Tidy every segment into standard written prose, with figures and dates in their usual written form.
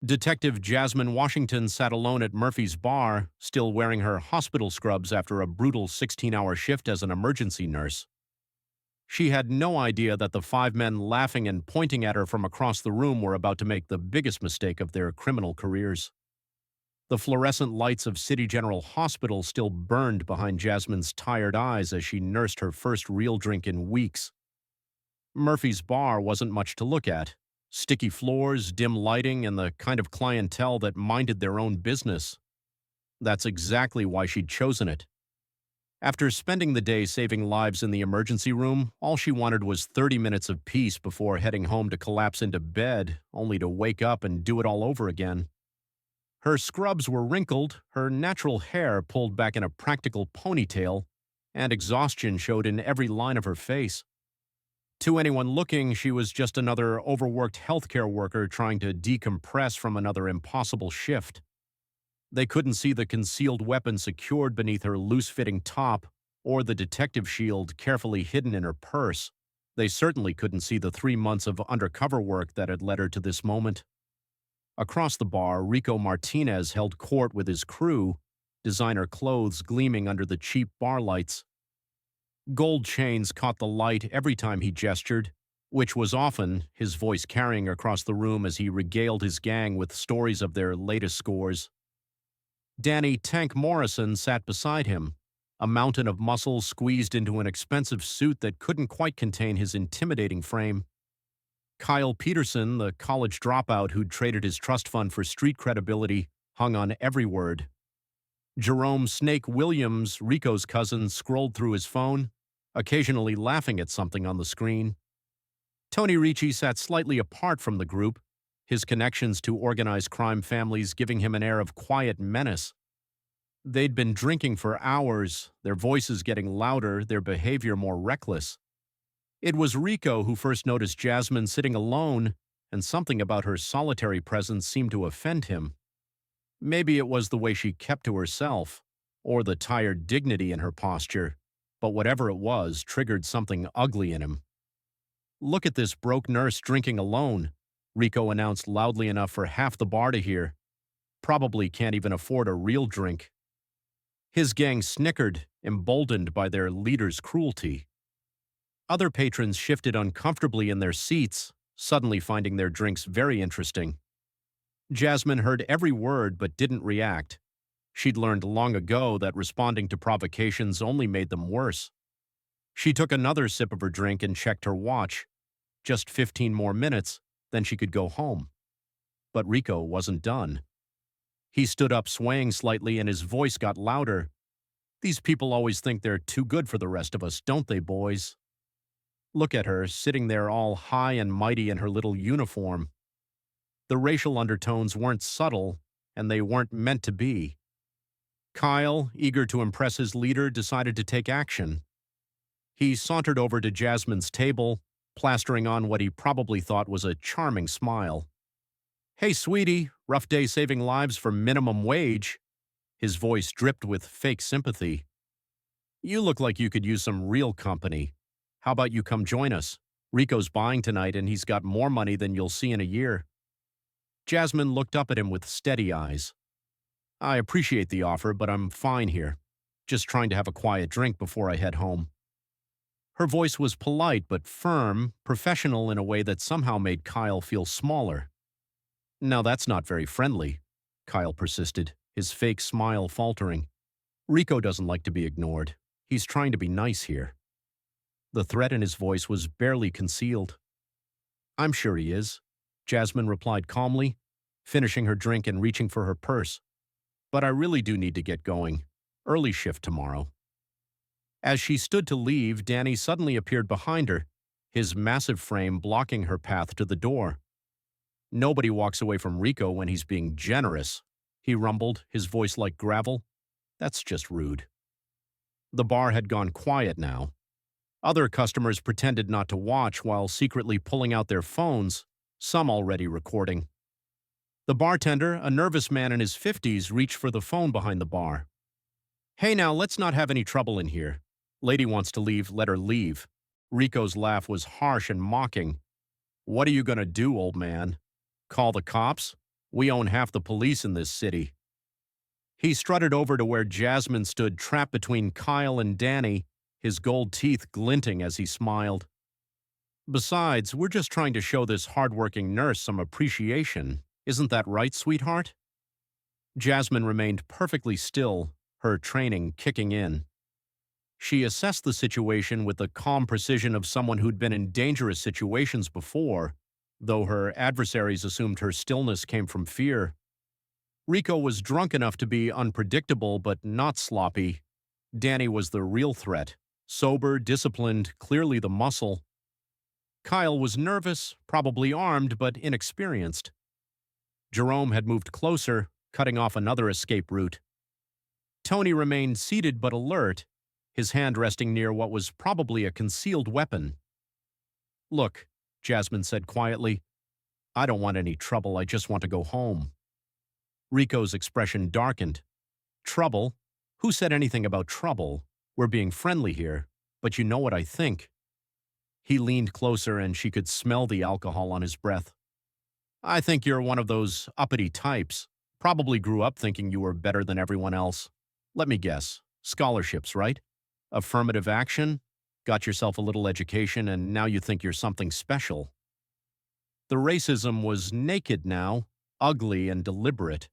Detective Jasmine Washington sat alone at Murphy's bar, still wearing her hospital scrubs after a brutal 16-hour shift as an emergency nurse. She had no idea that the five men laughing and pointing at her from across the room were about to make the biggest mistake of their criminal careers. The fluorescent lights of City General Hospital still burned behind Jasmine's tired eyes as she nursed her first real drink in weeks. Murphy's bar wasn't much to look at. Sticky floors, dim lighting, and the kind of clientele that minded their own business. That's exactly why she'd chosen it. After spending the day saving lives in the emergency room, all she wanted was 30 minutes of peace before heading home to collapse into bed, only to wake up and do it all over again. Her scrubs were wrinkled, her natural hair pulled back in a practical ponytail, and exhaustion showed in every line of her face. To anyone looking, she was just another overworked healthcare worker trying to decompress from another impossible shift. They couldn't see the concealed weapon secured beneath her loose-fitting top or the detective shield carefully hidden in her purse. They certainly couldn't see the 3 months of undercover work that had led her to this moment. Across the bar, Rico Martinez held court with his crew, designer clothes gleaming under the cheap bar lights. Gold chains caught the light every time he gestured, which was often, his voice carrying across the room as he regaled his gang with stories of their latest scores. Danny "Tank" Morrison sat beside him, a mountain of muscle squeezed into an expensive suit that couldn't quite contain his intimidating frame. Kyle Peterson, the college dropout who'd traded his trust fund for street credibility, hung on every word. Jerome "Snake" Williams, Rico's cousin, scrolled through his phone, occasionally laughing at something on the screen. Tony Ricci sat slightly apart from the group, his connections to organized crime families giving him an air of quiet menace. They'd been drinking for hours, their voices getting louder, their behavior more reckless. It was Rico who first noticed Jasmine sitting alone, and something about her solitary presence seemed to offend him. Maybe it was the way she kept to herself, or the tired dignity in her posture, but whatever it was triggered something ugly in him. "Look at this broke nurse drinking alone," Rico announced loudly enough for half the bar to hear. "Probably can't even afford a real drink." His gang snickered, emboldened by their leader's cruelty. Other patrons shifted uncomfortably in their seats, suddenly finding their drinks very interesting. Jasmine heard every word but didn't react. She'd learned long ago that responding to provocations only made them worse. She took another sip of her drink and checked her watch. Just 15 more minutes, then she could go home. But Rico wasn't done. He stood up swaying slightly and his voice got louder. "These people always think they're too good for the rest of us, don't they, boys?" Look at her, sitting there all high and mighty in her little uniform. The racial undertones weren't subtle, and they weren't meant to be. Kyle, eager to impress his leader, decided to take action. He sauntered over to Jasmine's table, plastering on what he probably thought was a charming smile. "Hey, sweetie, rough day saving lives for minimum wage." His voice dripped with fake sympathy. "You look like you could use some real company. How about you come join us? Rico's buying tonight and he's got more money than you'll see in a year." Jasmine looked up at him with steady eyes. "I appreciate the offer, but I'm fine here. Just trying to have a quiet drink before I head home." Her voice was polite but firm, professional in a way that somehow made Kyle feel smaller. "Now that's not very friendly," Kyle persisted, his fake smile faltering. "Rico doesn't like to be ignored. He's trying to be nice here." The threat in his voice was barely concealed. "I'm sure he is," Jasmine replied calmly, finishing her drink and reaching for her purse. "But I really do need to get going. Early shift tomorrow." As she stood to leave, Danny suddenly appeared behind her, his massive frame blocking her path to the door. "Nobody walks away from Rico when he's being generous," he rumbled, his voice like gravel. "That's just rude." The bar had gone quiet now. Other customers pretended not to watch while secretly pulling out their phones, some already recording. The bartender, a nervous man in his 50s, reached for the phone behind the bar. "Hey now, let's not have any trouble in here. Lady wants to leave, let her leave." Rico's laugh was harsh and mocking. "What are you gonna do, old man? Call the cops? We own half the police in this city. He strutted over to where Jasmine stood trapped between Kyle and Danny, his gold teeth glinting as he smiled. Besides, we're just trying to show this hardworking nurse some appreciation. Isn't that right, sweetheart? Jasmine remained perfectly still, her training kicking in. She assessed the situation with the calm precision of someone who'd been in dangerous situations before, though her adversaries assumed her stillness came from fear. Rico was drunk enough to be unpredictable but not sloppy. Danny was the real threat, sober, disciplined, clearly the muscle. Kyle was nervous, probably armed, but inexperienced. Jerome had moved closer, cutting off another escape route. Tony remained seated but alert, his hand resting near what was probably a concealed weapon. "Look," Jasmine said quietly, "I don't want any trouble, I just want to go home." Rico's expression darkened. "Trouble? Who said anything about trouble? We're being friendly here, but you know what I think." He leaned closer and she could smell the alcohol on his breath. "I think you're one of those uppity types. Probably grew up thinking you were better than everyone else. Let me guess. Scholarships, right? Affirmative action? Got yourself a little education and now you think you're something special." The racism was naked now, ugly and deliberate.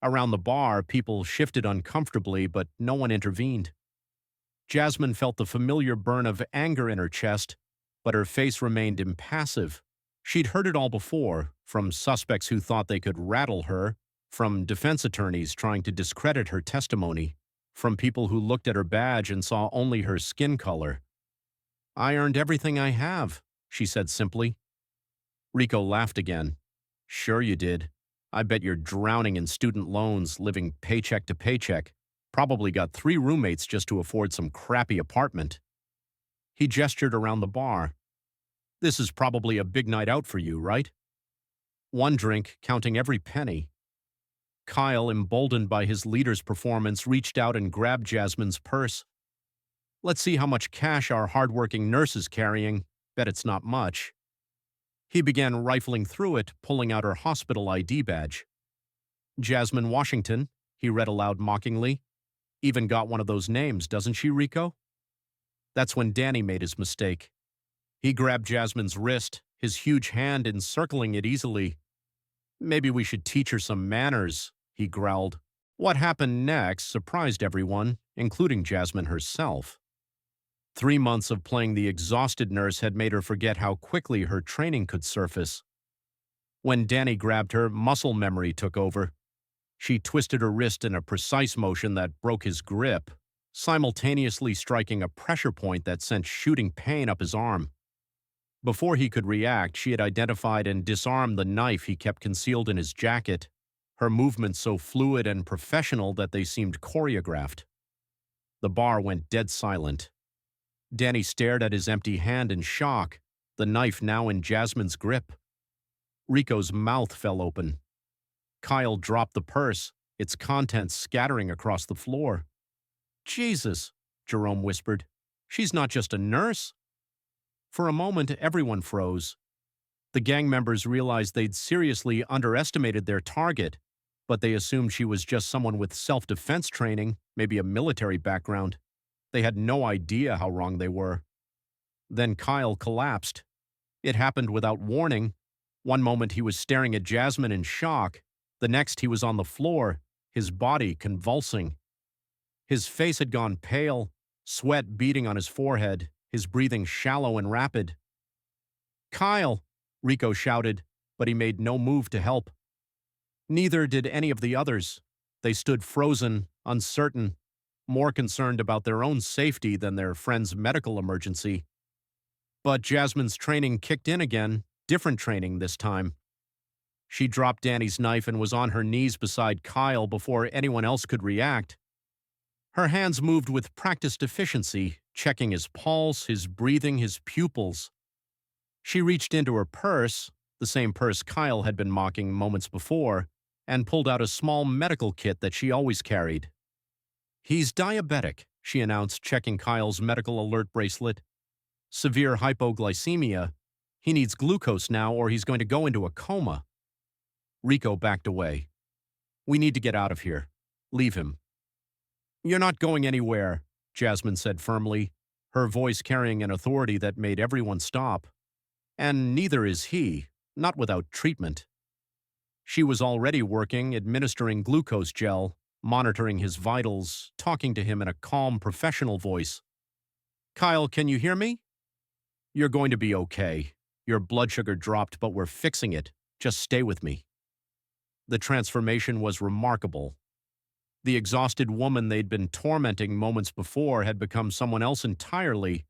Around the bar, people shifted uncomfortably, but no one intervened. Jasmine felt the familiar burn of anger in her chest, but her face remained impassive. She'd heard it all before, from suspects who thought they could rattle her, from defense attorneys trying to discredit her testimony, from people who looked at her badge and saw only her skin color. "I earned everything I have," she said simply. Rico laughed again. "Sure you did. I bet you're drowning in student loans, living paycheck to paycheck. Probably got 3 roommates just to afford some crappy apartment." He gestured around the bar. "This is probably a big night out for you, right?" One drink, counting every penny. Kyle, emboldened by his leader's performance, reached out and grabbed Jasmine's purse. "Let's see how much cash our hardworking nurse is carrying. Bet it's not much." He began rifling through it, pulling out her hospital ID badge. "Jasmine Washington," he read aloud mockingly. "Even got one of those names, doesn't she, Rico?" That's when Danny made his mistake. He grabbed Jasmine's wrist, his huge hand encircling it easily. "Maybe we should teach her some manners," he growled. What happened next surprised everyone, including Jasmine herself. 3 months of playing the exhausted nurse had made her forget how quickly her training could surface. When Danny grabbed her, muscle memory took over. She twisted her wrist in a precise motion that broke his grip, simultaneously striking a pressure point that sent shooting pain up his arm. Before he could react, she had identified and disarmed the knife he kept concealed in his jacket, her movements so fluid and professional that they seemed choreographed. The bar went dead silent. Danny stared at his empty hand in shock, the knife now in Jasmine's grip. Rico's mouth fell open. Kyle dropped the purse, its contents scattering across the floor. "Jesus," Jerome whispered. "She's not just a nurse." For a moment, everyone froze. The gang members realized they'd seriously underestimated their target, but they assumed she was just someone with self-defense training, maybe a military background. They had no idea how wrong they were. Then Kyle collapsed. It happened without warning. One moment he was staring at Jasmine in shock. The next he was on the floor, his body convulsing. His face had gone pale, sweat beading on his forehead, his breathing shallow and rapid. "Kyle!" Rico shouted, but he made no move to help. Neither did any of the others. They stood frozen, uncertain, more concerned about their own safety than their friend's medical emergency. But Jasmine's training kicked in again, different training this time. She dropped Danny's knife and was on her knees beside Kyle before anyone else could react. Her hands moved with practiced efficiency, checking his pulse, his breathing, his pupils. She reached into her purse, the same purse Kyle had been mocking moments before, and pulled out a small medical kit that she always carried. "He's diabetic," she announced, checking Kyle's medical alert bracelet. "Severe hypoglycemia. He needs glucose now or he's going to go into a coma." Rico backed away. We need to get out of here. Leave him. You're not going anywhere, Jasmine said firmly, her voice carrying an authority that made everyone stop. And neither is he, not without treatment. She was already working, administering glucose gel, monitoring his vitals, talking to him in a calm, professional voice. Kyle, can you hear me? You're going to be okay. Your blood sugar dropped, but we're fixing it. Just stay with me. The transformation was remarkable. The exhausted woman they'd been tormenting moments before had become someone else entirely,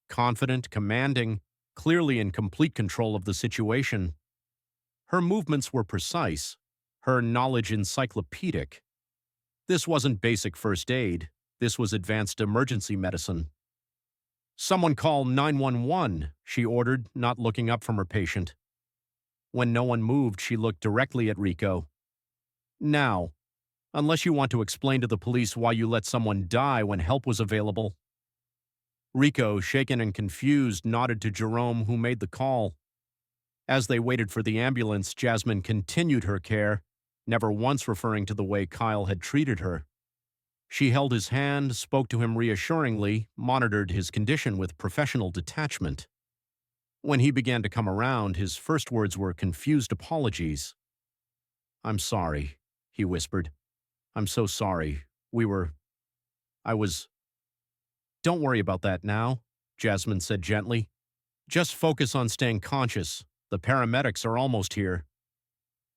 confident, commanding, clearly in complete control of the situation. Her movements were precise, her knowledge encyclopedic. This wasn't basic first aid, this was advanced emergency medicine. Someone call 911, she ordered, not looking up from her patient. When no one moved, she looked directly at Rico. Now, unless you want to explain to the police why you let someone die when help was available. Rico, shaken and confused, nodded to Jerome, who made the call. As they waited for the ambulance, Jasmine continued her care, never once referring to the way Kyle had treated her. She held his hand, spoke to him reassuringly, monitored his condition with professional detachment. When he began to come around, his first words were confused apologies. I'm sorry, he whispered. I'm so sorry. I was. Don't worry about that now, Jasmine said gently. Just focus on staying conscious. The paramedics are almost here.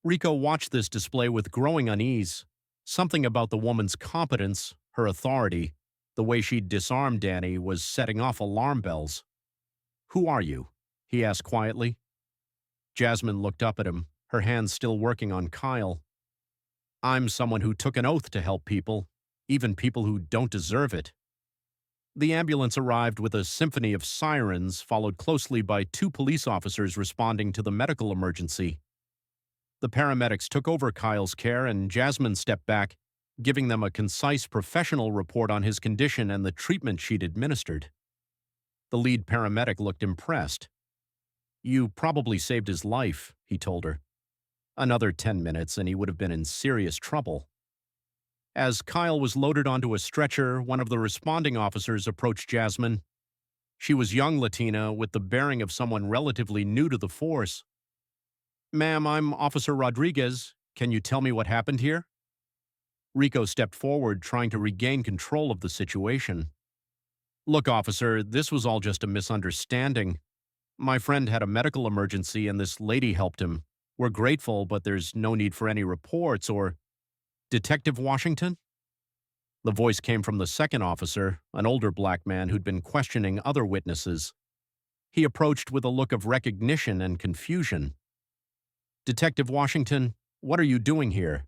Rico watched this display with growing unease. Something about the woman's competence, her authority, the way she'd disarmed Danny was setting off alarm bells. Who are you? He asked quietly. Jasmine looked up at him, her hands still working on Kyle. I'm someone who took an oath to help people, even people who don't deserve it. The ambulance arrived with a symphony of sirens, followed closely by 2 police officers responding to the medical emergency. The paramedics took over Kyle's care, and Jasmine stepped back, giving them a concise professional report on his condition and the treatment she'd administered. The lead paramedic looked impressed. You probably saved his life, he told her. Another 10 minutes and he would have been in serious trouble. As Kyle was loaded onto a stretcher, one of the responding officers approached Jasmine. She was young Latina, with the bearing of someone relatively new to the force. Ma'am, I'm Officer Rodriguez. Can you tell me what happened here? Rico stepped forward, trying to regain control of the situation. Look, officer, this was all just a misunderstanding. My friend had a medical emergency and this lady helped him. We're grateful, but there's no need for any reports or... Detective Washington? The voice came from the second officer, an older black man who'd been questioning other witnesses. He approached with a look of recognition and confusion. Detective Washington, what are you doing here?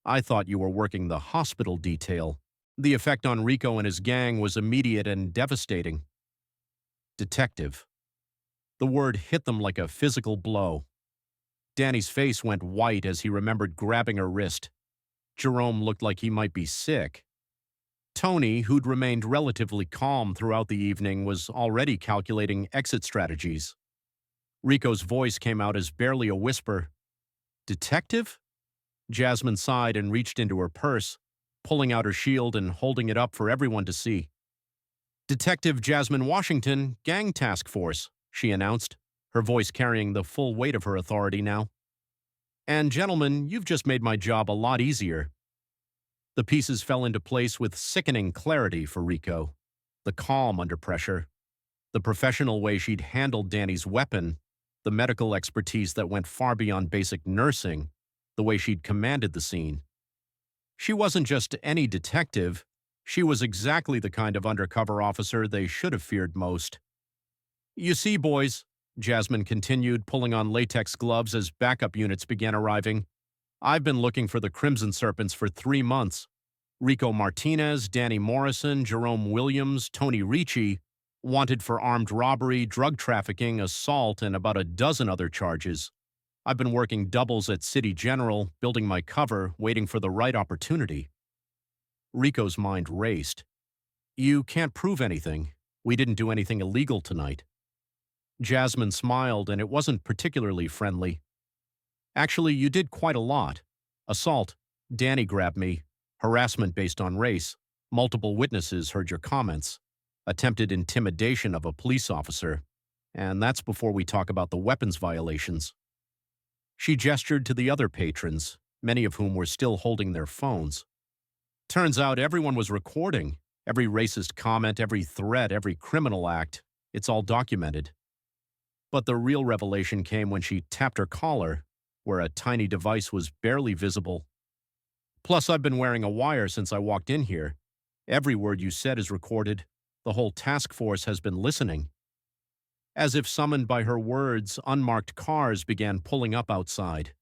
I thought you were working the hospital detail. The effect on Rico and his gang was immediate and devastating. Detective. The word hit them like a physical blow. Danny's face went white as he remembered grabbing her wrist. Jerome looked like he might be sick. Tony, who'd remained relatively calm throughout the evening, was already calculating exit strategies. Rico's voice came out as barely a whisper. Detective? Jasmine sighed and reached into her purse, pulling out her shield and holding it up for everyone to see. Detective Jasmine Washington, Gang Task Force, she announced, her voice carrying the full weight of her authority now. And gentlemen, you've just made my job a lot easier. The pieces fell into place with sickening clarity for Rico. The calm under pressure, the professional way she'd handled Danny's weapon, the medical expertise that went far beyond basic nursing, the way she'd commanded the scene. She wasn't just any detective, she was exactly the kind of undercover officer they should have feared most. You see, boys, Jasmine continued, pulling on latex gloves as backup units began arriving. I've been looking for the Crimson Serpents for 3 months. Rico Martinez, Danny Morrison, Jerome Williams, Tony Ricci, wanted for armed robbery, drug trafficking, assault, and about a dozen other charges. I've been working doubles at City General, building my cover, waiting for the right opportunity. Rico's mind raced. You can't prove anything. We didn't do anything illegal tonight. Jasmine smiled, and it wasn't particularly friendly. Actually, you did quite a lot. Assault. Danny grabbed me. Harassment based on race. Multiple witnesses heard your comments. Attempted intimidation of a police officer. And that's before we talk about the weapons violations. She gestured to the other patrons, many of whom were still holding their phones. Turns out everyone was recording. Every racist comment, every threat, every criminal act. It's all documented. But the real revelation came when she tapped her collar, where a tiny device was barely visible. Plus, I've been wearing a wire since I walked in here. Every word you said is recorded. The whole task force has been listening. As if summoned by her words, unmarked cars began pulling up outside.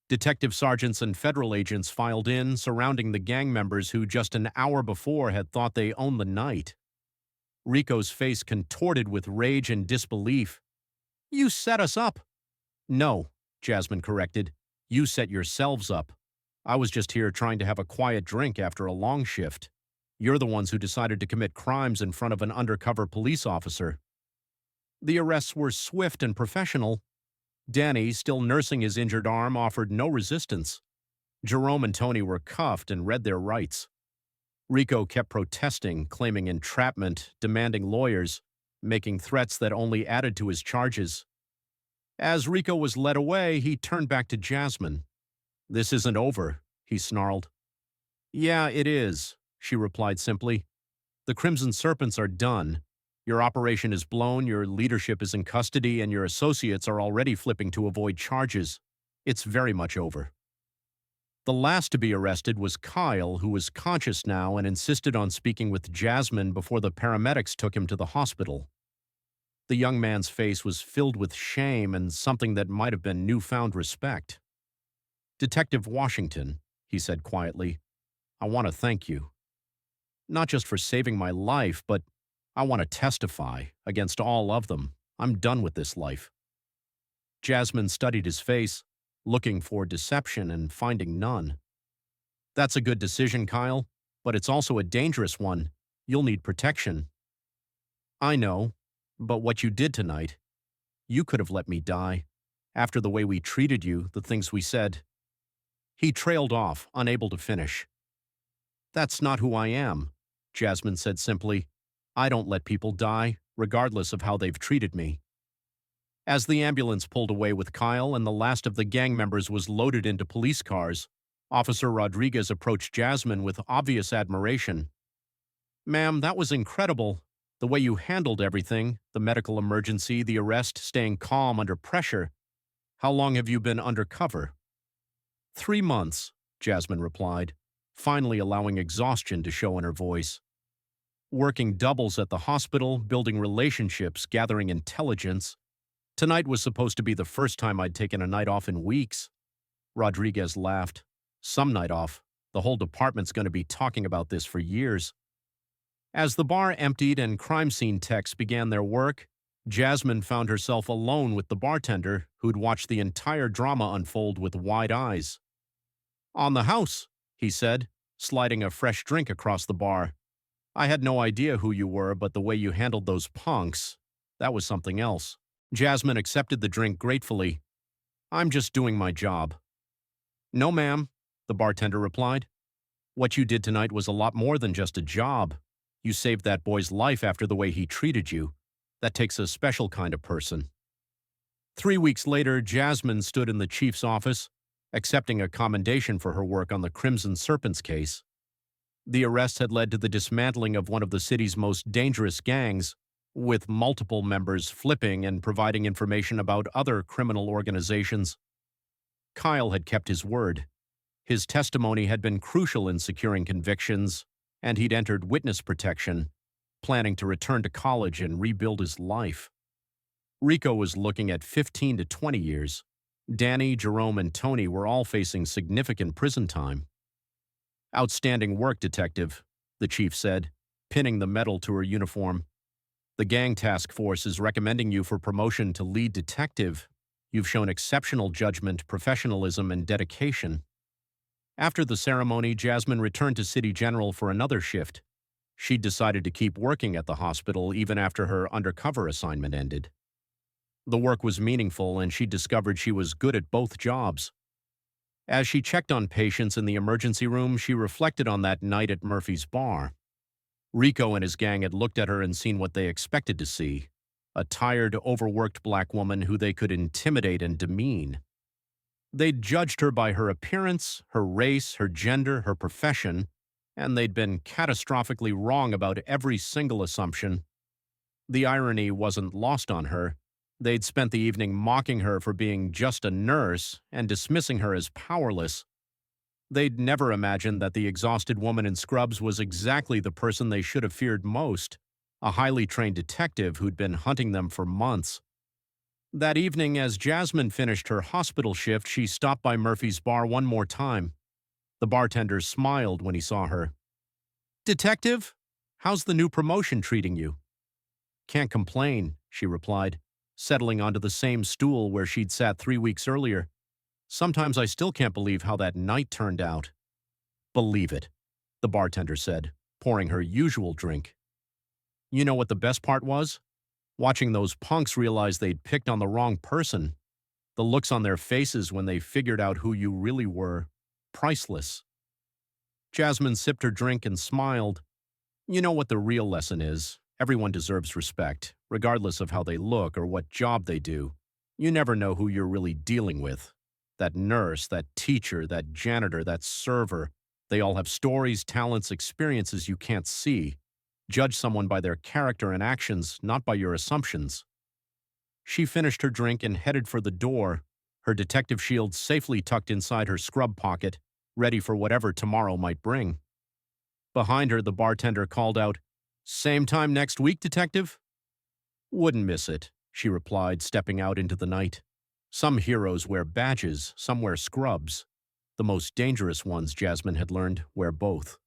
Detective sergeants and federal agents filed in, surrounding the gang members who just an hour before had thought they owned the night. Rico's face contorted with rage and disbelief. "You set us up." "No," Jasmine corrected. "You set yourselves up. I was just here trying to have a quiet drink after a long shift. You're the ones who decided to commit crimes in front of an undercover police officer." The arrests were swift and professional. Danny, still nursing his injured arm, offered no resistance. Jerome and Tony were cuffed and read their rights. Rico kept protesting, claiming entrapment, demanding lawyers, making threats that only added to his charges. As Rico was led away, he turned back to Jasmine. "This isn't over," he snarled. "Yeah, it is," she replied simply. "The Crimson Serpents are done. Your operation is blown, your leadership is in custody, and your associates are already flipping to avoid charges. It's very much over." The last to be arrested was Kyle, who was conscious now and insisted on speaking with Jasmine before the paramedics took him to the hospital. The young man's face was filled with shame and something that might have been newfound respect. "Detective Washington," he said quietly, "I want to thank you. Not just for saving my life, but I want to testify against all of them. I'm done with this life." Jasmine studied his face, looking for deception and finding none. "That's a good decision, Kyle, but it's also a dangerous one. You'll need protection." "I know, but what you did tonight, you could have let me die. After the way we treated you, the things we said." He trailed off, unable to finish. "That's not who I am," Jasmine said simply. "I don't let people die, regardless of how they've treated me." As the ambulance pulled away with Kyle and the last of the gang members was loaded into police cars, Officer Rodriguez approached Jasmine with obvious admiration. "Ma'am, that was incredible. The way you handled everything, the medical emergency, the arrest, staying calm under pressure. How long have you been undercover?" 3 months, Jasmine replied, finally allowing exhaustion to show in her voice. "Working doubles at the hospital, building relationships, gathering intelligence. Tonight was supposed to be the first time I'd taken a night off in weeks." Rodriguez laughed. "Some night off. The whole department's going to be talking about this for years." As the bar emptied and crime scene techs began their work, Jasmine found herself alone with the bartender, who'd watched the entire drama unfold with wide eyes. "On the house," he said, sliding a fresh drink across the bar. "I had no idea who you were, but the way you handled those punks, that was something else." Jasmine accepted the drink gratefully. "I'm just doing my job." "No, ma'am," the bartender replied. "What you did tonight was a lot more than just a job. You saved that boy's life after the way he treated you. That takes a special kind of person." 3 weeks later, Jasmine stood in the chief's office, accepting a commendation for her work on the Crimson Serpents case. The arrest had led to the dismantling of one of the city's most dangerous gangs, with multiple members flipping and providing information about other criminal organizations. Kyle had kept his word. His testimony had been crucial in securing convictions, and he'd entered witness protection, planning to return to college and rebuild his life. Rico was looking at 15 to 20 years. Danny, Jerome, and Tony were all facing significant prison time. "Outstanding work, Detective," the chief said, pinning the medal to her uniform. "The gang task force is recommending you for promotion to lead detective. You've shown exceptional judgment, professionalism, and dedication." After the ceremony, Jasmine returned to City General for another shift. She'd decided to keep working at the hospital even after her undercover assignment ended. The work was meaningful, and she discovered she was good at both jobs. As she checked on patients in the emergency room, she reflected on that night at Murphy's bar. Rico and his gang had looked at her and seen what they expected to see: a tired, overworked black woman who they could intimidate and demean. They'd judged her by her appearance, her race, her gender, her profession, and they'd been catastrophically wrong about every single assumption. The irony wasn't lost on her. They'd spent the evening mocking her for being just a nurse and dismissing her as powerless. They'd never imagined that the exhausted woman in scrubs was exactly the person they should have feared most: a highly trained detective who'd been hunting them for months. That evening, as Jasmine finished her hospital shift, she stopped by Murphy's bar one more time. The bartender smiled when he saw her. "Detective, how's the new promotion treating you?" "Can't complain," she replied, settling onto the same stool where she'd sat 3 weeks earlier. "Sometimes I still can't believe how that night turned out." "Believe it," the bartender said, pouring her usual drink. "You know what the best part was? Watching those punks realize they'd picked on the wrong person. The looks on their faces when they figured out who you really were. Priceless." Jasmine sipped her drink and smiled. "You know what the real lesson is. Everyone deserves respect, regardless of how they look or what job they do. You never know who you're really dealing with. That nurse, that teacher, that janitor, that server, they all have stories, talents, experiences you can't see. Judge someone by their character and actions, not by your assumptions." She finished her drink and headed for the door, her detective shield safely tucked inside her scrub pocket, ready for whatever tomorrow might bring. Behind her, the bartender called out, "Same time next week, detective?" "Wouldn't miss it," she replied, stepping out into the night. Some heroes wear badges, some wear scrubs. The most dangerous ones, Jasmine had learned, wear both.